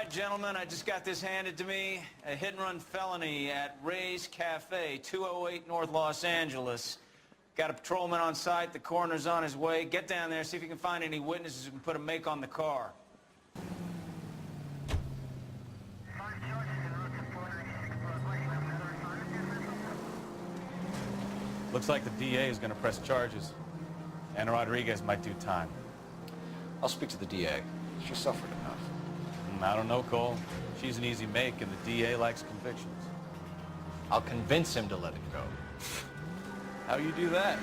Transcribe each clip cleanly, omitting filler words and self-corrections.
right, gentlemen, I just got this handed to me. A hit-and-run felony at Ray's Cafe, 208 North Los Angeles. Got a patrolman on site. The coroner's on his way. Get down there, see if you can find any witnesses who can put a make on the car. Looks like the DA is going to press charges. Anna Rodriguez might do time. I'll speak to the DA. She suffered enough. I don't know, Cole. She's an easy make, and the DA likes convictions. I'll convince him to let it go. How you do that?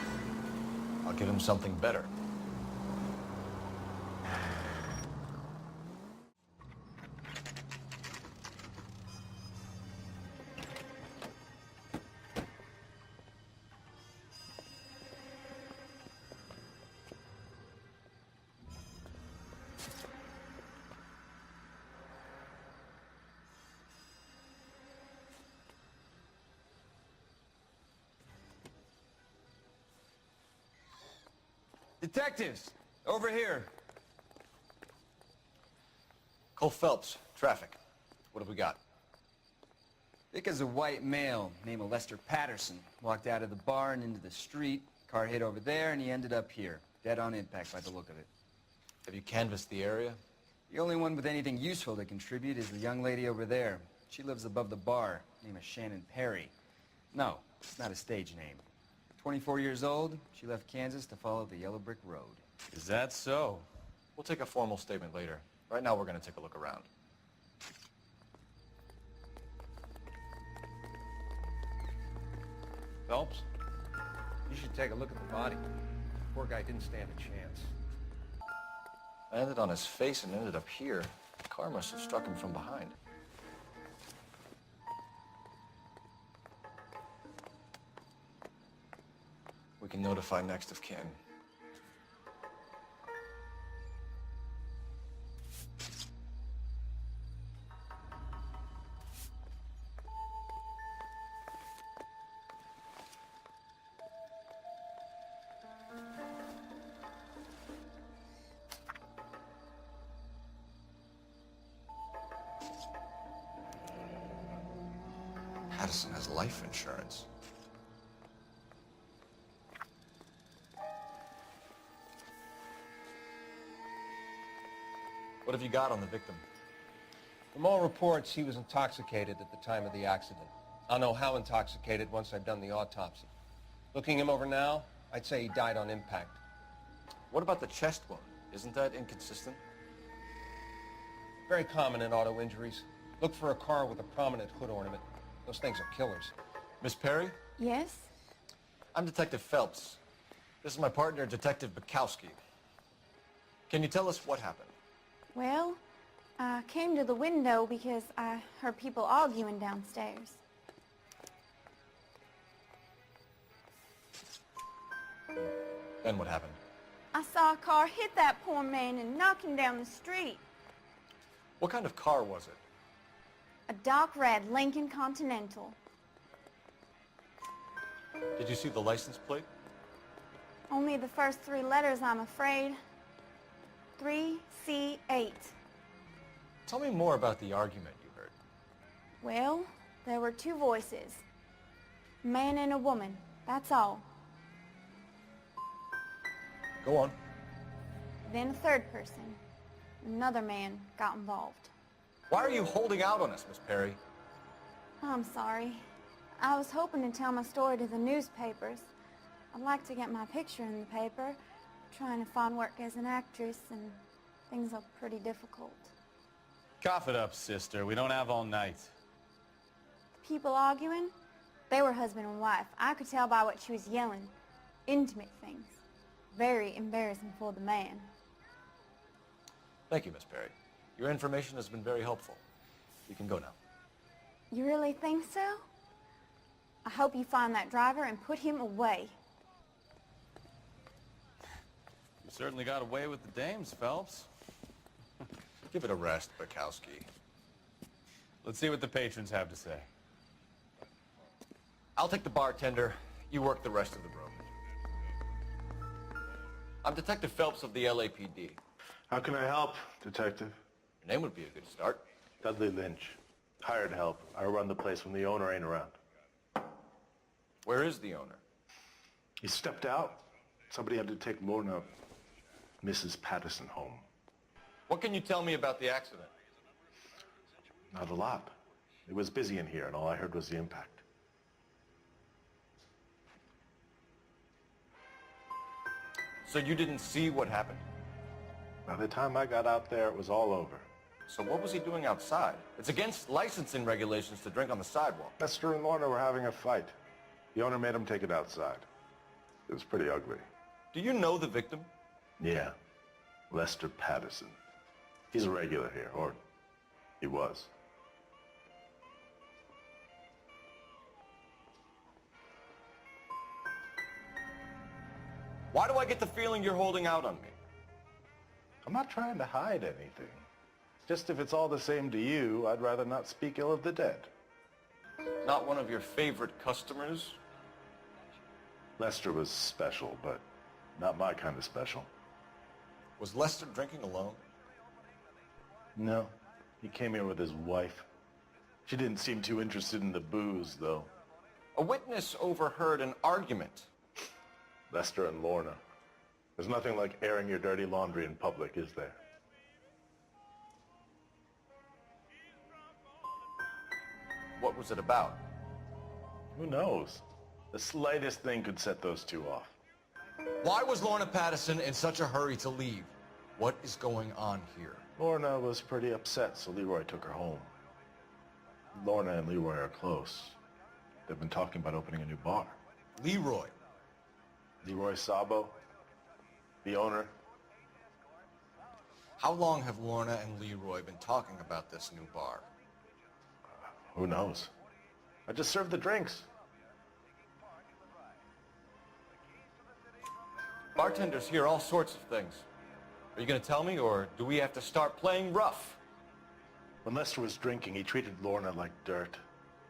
I'll give him something better. Detectives, over here. Cole Phelps, traffic. What have we got? Thick as a white male, name of Lester Patterson. Walked out of the bar and into the street. Car hit over there, and he ended up here. Dead on impact by the look of it. Have you canvassed the area? The only one with anything useful to contribute is the young lady over there. She lives above the bar. Name is Shannon Perry. No, it's not a stage name. 24 years old, she left Kansas to follow the yellow brick road. Is that so? We'll take a formal statement later. Right now, we're going to take a look around. Phelps, you should take a look at the body. The poor guy didn't stand a chance. Landed on his face and ended up here. The car must have struck him from behind. We can notify next of kin. Patterson has life insurance. What have you got on the victim? From all reports, he was intoxicated at the time of the accident. I'll know how intoxicated once I've done the autopsy. Looking him over now, I'd say he died on impact. What about the chest wound? Isn't that inconsistent? Very common in auto injuries. Look for a car with a prominent hood ornament. Those things are killers. Miss Perry? Yes? I'm Detective Phelps. This is my partner, Detective Bukowski. Can you tell us what happened? Well, I came to the window because I heard people arguing downstairs. Then what happened? I saw a car hit that poor man and knock him down the street. What kind of car was it? A dark red Lincoln Continental. Did you see the license plate? Only the first three letters, I'm afraid. 3C8. Tell me more about the argument you heard. Well, there were two voices. A man and a woman, that's all. Go on. Then a third person. Another man got involved. Why are you holding out on us, Miss Perry? I'm sorry. I was hoping to tell my story to the newspapers. I'd like to get my picture in the paper. Trying to find work as an actress, and things are pretty difficult. Cough it up, sister. We don't have all night. People arguing? They were husband and wife. I could tell by what she was yelling. Intimate things. Very embarrassing for the man. Thank you, Miss Perry. Your information has been very helpful. You can go now. You really think so? I hope you find that driver and put him away. You certainly got away with the dames, Phelps. Give it a rest, Bukowski. Let's see what the patrons have to say. I'll take the bartender. You work the rest of the room. I'm Detective Phelps of the LAPD. How can I help, Detective? Your name would be a good start. Dudley Lynch. Hired help. I run the place when the owner ain't around. Where is the owner? He stepped out. Somebody had to take Lorna, Mrs. Patterson, home. What can you tell me about the accident? Not a lot. It was busy in here, and all I heard was the impact. So you didn't see what happened? By the time I got out there, it was all over. So what was he doing outside? It's against licensing regulations to drink on the sidewalk. Lester and Lorna were having a fight. The owner made him take it outside. It was pretty ugly. Do you know the victim? Yeah. Lester Patterson. He's a regular here, or he was. Why do I get the feeling you're holding out on me? I'm not trying to hide anything. Just if it's all the same to you, I'd rather not speak ill of the dead. Not one of your favorite customers? Lester was special, but not my kind of special. Was Lester drinking alone? No. He came here with his wife. She didn't seem too interested in the booze, though. A witness overheard an argument. Lester and Lorna. There's nothing like airing your dirty laundry in public, is there? What was it about? Who knows? The slightest thing could set those two off. Why was Lorna Patterson in such a hurry to leave? What is going on here? Lorna was pretty upset, so Leroy took her home. Lorna and Leroy are close. They've been talking about opening a new bar. Leroy. Leroy Sabo, the owner. How long have Lorna and Leroy been talking about this new bar? Who knows? I just served the drinks. Bartenders hear all sorts of things. Are you going to tell me, or do we have to start playing rough? When Lester was drinking, he treated Lorna like dirt.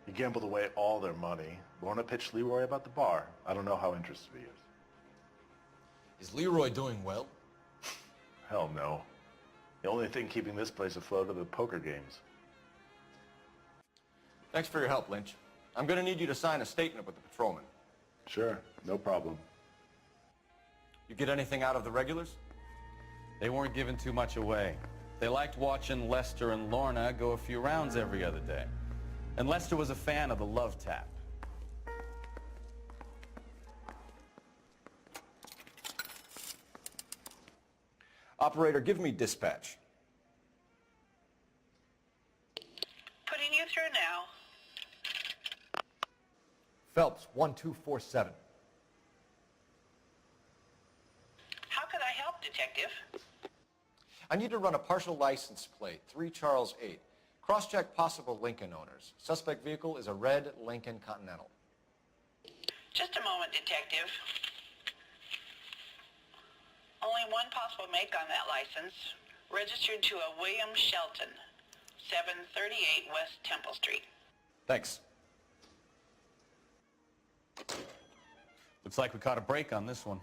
He gambled away all their money. Lorna pitched Leroy about the bar. I don't know how interested he is. Is Leroy doing well? Hell no. The only thing keeping this place afloat are the poker games. Thanks for your help, Lynch. I'm going to need you to sign a statement with the patrolman. Sure, no problem. You get anything out of the regulars? They weren't giving too much away. They liked watching Lester and Lorna go a few rounds every other day. And Lester was a fan of the love tap. Operator, give me dispatch. Putting you through now. Phelps, 1247. How could I help, Detective? I need to run a partial license plate, 3 Charles 8. Cross-check possible Lincoln owners. Suspect vehicle is a red Lincoln Continental. Just a moment, Detective. Only one possible make on that license. Registered to a William Shelton, 738 West Temple Street. Thanks. Looks like we caught a break on this one.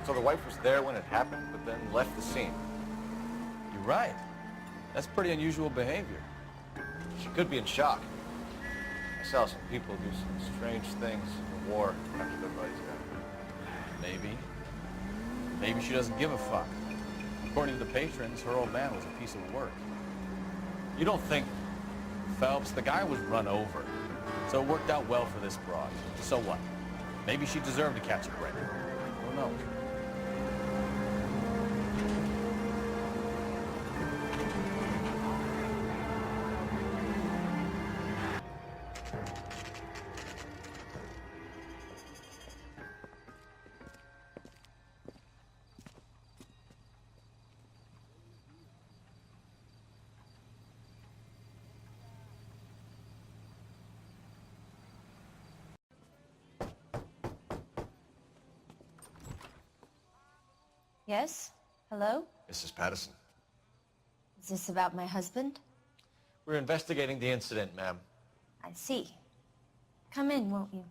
So the wife was there when it happened, but then left the scene. You're right. That's pretty unusual behavior. She could be in shock. I saw some people do some strange things in the war after their buddies got hurt. Maybe. Maybe she doesn't give a fuck. According to the patrons, her old man was a piece of work. You don't think... Phelps, the guy was run over. So it worked out well for this broad. So what? Maybe she deserved to catch a break. Who knows? Yes? Hello? Mrs. Patterson. Is this about my husband? We're investigating the incident, ma'am. I see. Come in, won't you?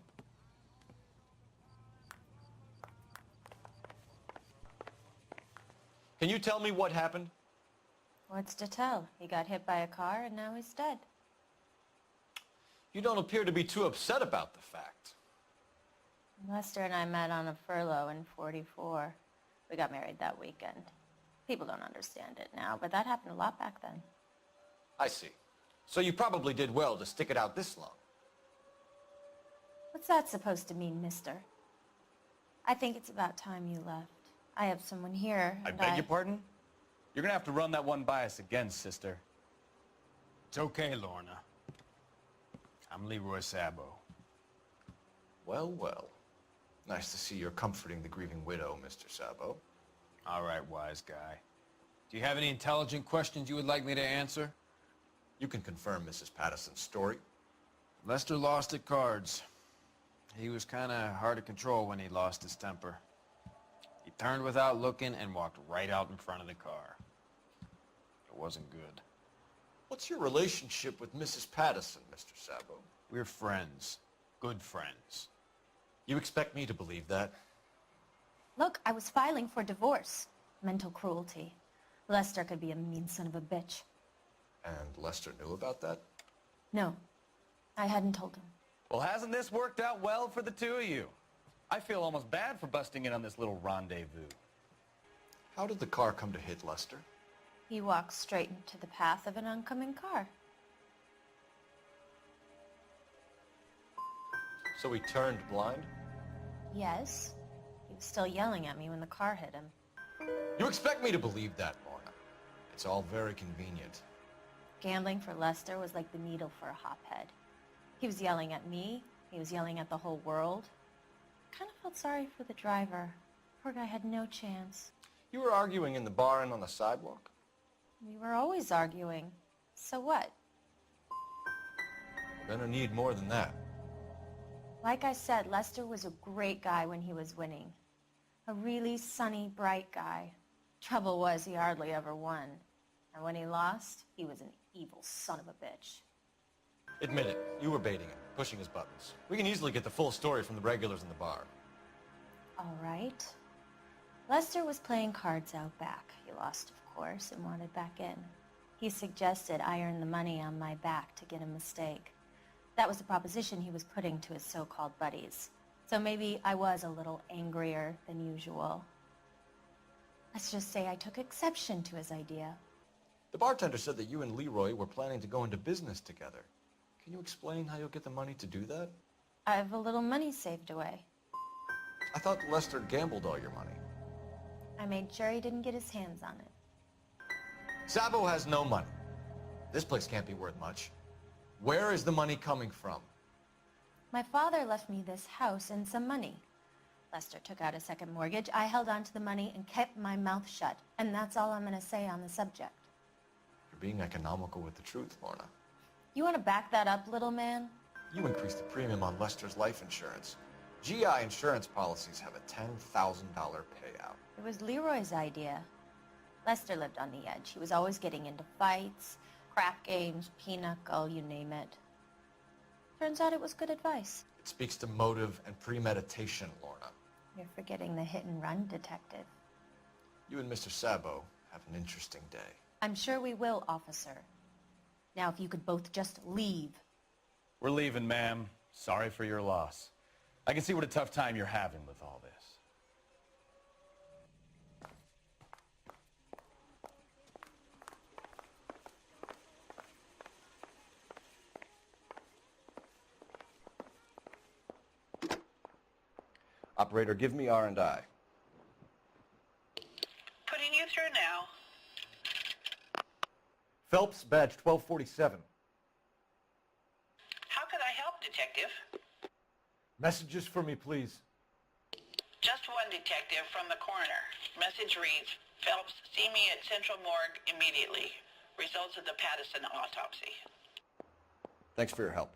Can you tell me what happened? What's to tell? He got hit by a car and now he's dead. You don't appear to be too upset about the fact. Lester and I met on a furlough in '44. We got married that weekend. People don't understand it now, but that happened a lot back then. I see. So you probably did well to stick it out this long. What's that supposed to mean, mister? I think it's about time you left. I have someone here, I and beg your pardon? You're gonna have to run that one by us again, sister. It's okay, Lorna. I'm Leroy Sabo. Well, well. Nice to see you're comforting the grieving widow, Mr. Sabo. All right, wise guy. Do you have any intelligent questions you would like me to answer? You can confirm Mrs. Patterson's story. Lester lost at cards. He was kind of hard to control when he lost his temper. He turned without looking and walked right out in front of the car. It wasn't good. What's your relationship with Mrs. Patterson, Mr. Sabo? We're friends. Good friends. You expect me to believe that? Look, I was filing for divorce. Mental cruelty. Lester could be a mean son of a bitch. And Lester knew about that? No, I hadn't told him. Well, hasn't this worked out well for the two of you? I feel almost bad for busting in on this little rendezvous. How did the car come to hit Lester? He walked straight into the path of an oncoming car. So he turned blind? Yes. He was still yelling at me when the car hit him. You expect me to believe that, Lorna? It's all very convenient. Gambling for Lester was like the needle for a hophead. He was yelling at me. He was yelling at the whole world. I kind of felt sorry for the driver. Poor guy had no chance. You were arguing in the bar and on the sidewalk? We were always arguing. So what? We're gonna need more than that. Like I said, Lester was a great guy when he was winning. A really sunny, bright guy. Trouble was, he hardly ever won. And when he lost, he was an evil son of a bitch. Admit it, you were baiting him, pushing his buttons. We can easily get the full story from the regulars in the bar. All right. Lester was playing cards out back. He lost, of course, and wanted back in. He suggested I earn the money on my back to get a mistake. That was the proposition he was putting to his so-called buddies. So maybe I was a little angrier than usual. Let's just say I took exception to his idea. The bartender said that you and Leroy were planning to go into business together. Can you explain how you'll get the money to do that? I have a little money saved away. I thought Lester gambled all your money. I made sure he didn't get his hands on it. Sabo has no money. This place can't be worth much. Where is the money coming from? My father left me this house and some money. Lester took out a second mortgage. I held on to the money and kept my mouth shut. And that's all I'm going to say on the subject. You're being economical with the truth, Lorna. You want to back that up, little man? You increased the premium on Lester's life insurance. GI insurance policies have a $10,000 payout. It was Leroy's idea. Lester lived on the edge. He was always getting into fights, crap games, pinochle, you name it. Turns out it was good advice. It speaks to motive and premeditation, Lorna. You're forgetting the hit-and-run detective. You and Mr. Sabo have an interesting day. I'm sure we will, officer. Now, if you could both just leave. We're leaving, ma'am. Sorry for your loss. I can see what a tough time you're having with all this. Operator, give me R&I. Putting you through now. Phelps, badge 1247. How could I help, Detective? Messages for me, please. Just one detective from the coroner. Message reads, Phelps, see me at Central Morgue immediately. Results of the Patterson autopsy. Thanks for your help.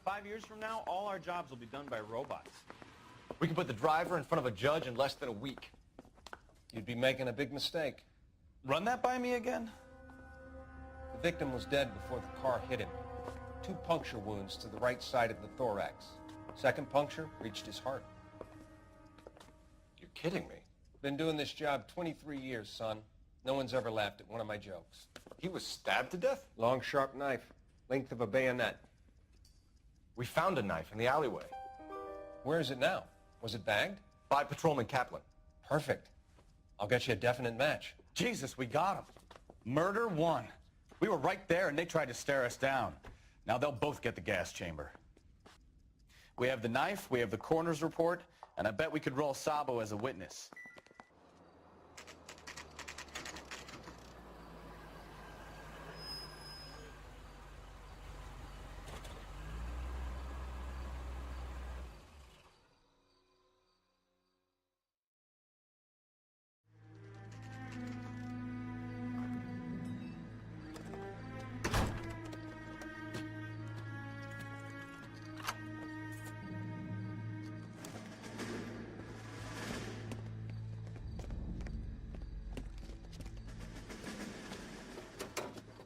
5 years from now, all our jobs will be done by robots. We can put the driver in front of a judge in less than a week. You'd be making a big mistake. Run that by me again? The victim was dead before the car hit him. 2 puncture wounds to the right side of the thorax. Second puncture reached his heart. You're kidding me. Been doing this job 23 years, son. No one's ever laughed at one of my jokes. He was stabbed to death? Long, sharp knife, length of a bayonet. We found a knife in the alleyway. Where is it now? Was it bagged? By Patrolman Kaplan. Perfect. I'll get you a definite match. Jesus, we got him. Murder 1. We were right there and they tried to stare us down. Now they'll both get the gas chamber. We have the knife, we have the coroner's report, and I bet we could roll Sabo as a witness.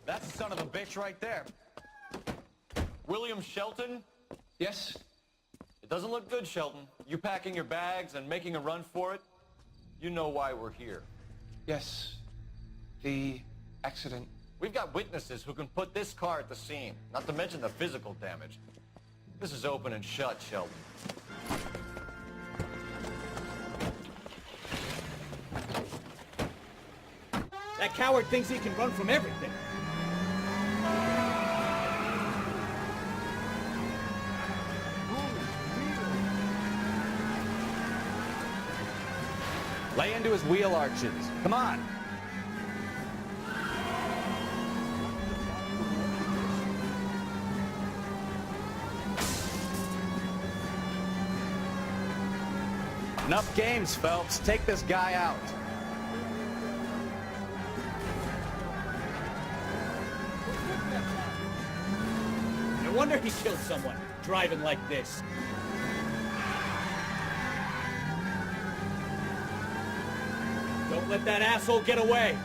That's the son of a bitch right there. William Shelton? Yes? It doesn't look good, Shelton. You packing your bags and making a run for it? You know why we're here. Yes. The accident. We've got witnesses who can put this car at the scene, not to mention the physical damage. This is open and shut, Shelton. That coward thinks he can run from everything. Lay into his wheel arches. Come on. Enough games, Phelps. Take this guy out. No wonder he killed someone, driving like this. Don't let that asshole get away.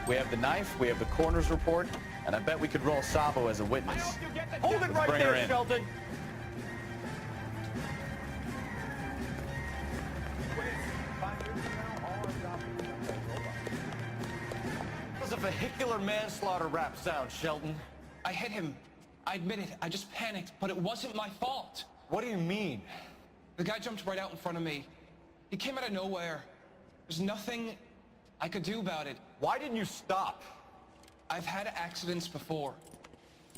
We have the knife, we have the coroner's report, and I bet we could roll Sabo as a witness. Hold it right Bring her there, in. Shelton! That was a vehicular manslaughter rap sound, Shelton. I hit him. I admit it. I just panicked, but it wasn't my fault. What do you mean? The guy jumped right out in front of me. He came out of nowhere. There's nothing I could do about it. Why didn't you stop? I've had accidents before.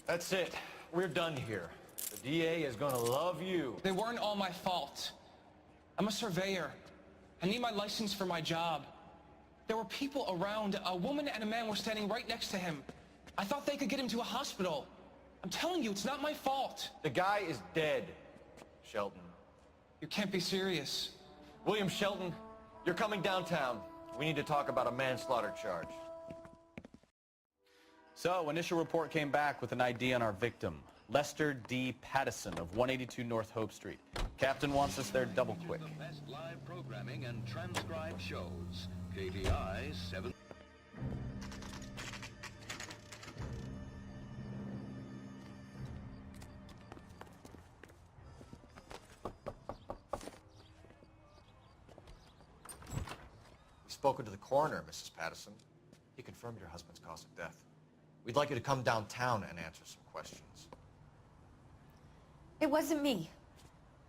That's it. We're done here. The DA is gonna love you. They weren't all my fault. I'm a surveyor. I need my license for my job. There were people around. A woman and a man were standing right next to him. I thought they could get him to a hospital. I'm telling you, it's not my fault. The guy is dead, Shelton. You can't be serious. William Shelton, you're coming downtown. We need to talk about a manslaughter charge. So, initial report came back with an ID on our victim, Lester D. Pattison of 182 North Hope Street. Captain wants us there double quick. The best live programming and transcribed shows. KBI 7. We've spoken to the coroner, Mrs. Pattison. He confirmed your husband's cause of death. We'd like you to come downtown and answer some questions. It wasn't me.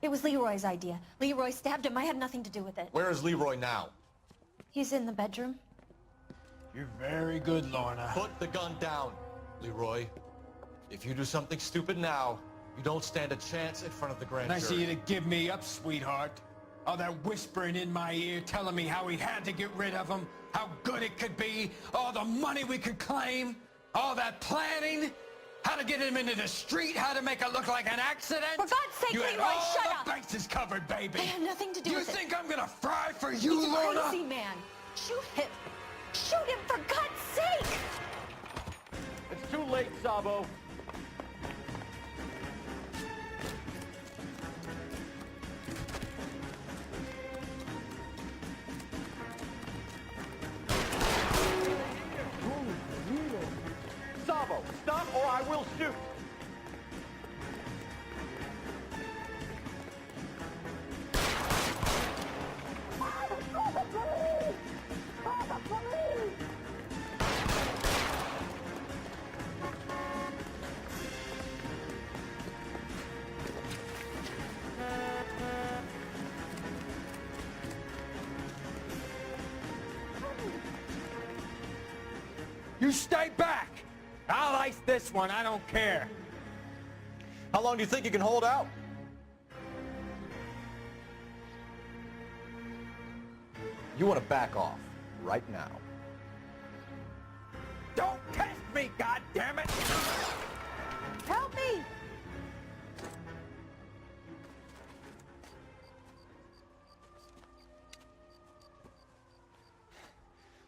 It was Leroy's idea. Leroy stabbed him. I had nothing to do with it. Where is Leroy now? He's in the bedroom. You're very good, Lorna. Put the gun down, Leroy. If you do something stupid now, you don't stand a chance in front of the grand jury. Nice of you to give me up, sweetheart. All that whispering in my ear telling me how we had to get rid of him, how good it could be, all the money we could claim, all that planning, how to get him into the street, how to make it look like an accident. For God's sake, you had Leroy, all shut the up! bases covered, baby. I have nothing to do you with it. You think I'm gonna fry for you, He's a Lorna? crazy man. Shoot him. Shoot him, for God's sake! It's too late, Sabo. Sabo, stop or I will shoot! You stay back! I'll ice this one, I don't care. How long do you think you can hold out? You want to back off right now. Don't test me, goddammit! Help me!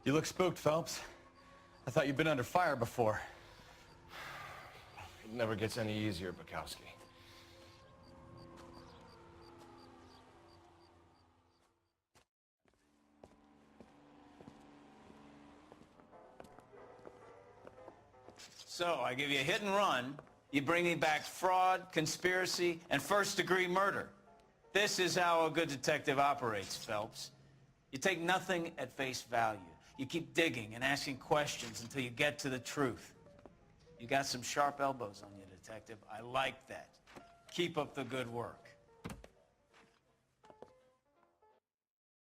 You look spooked, Phelps. I thought you'd been under fire before. It never gets any easier, Bukowski. So, I give you a hit and run. You bring me back fraud, conspiracy, and first-degree murder. This is how a good detective operates, Phelps. You take nothing at face value. You keep digging and asking questions until you get to the truth. You got some sharp elbows on you, detective. I like that. Keep up the good work.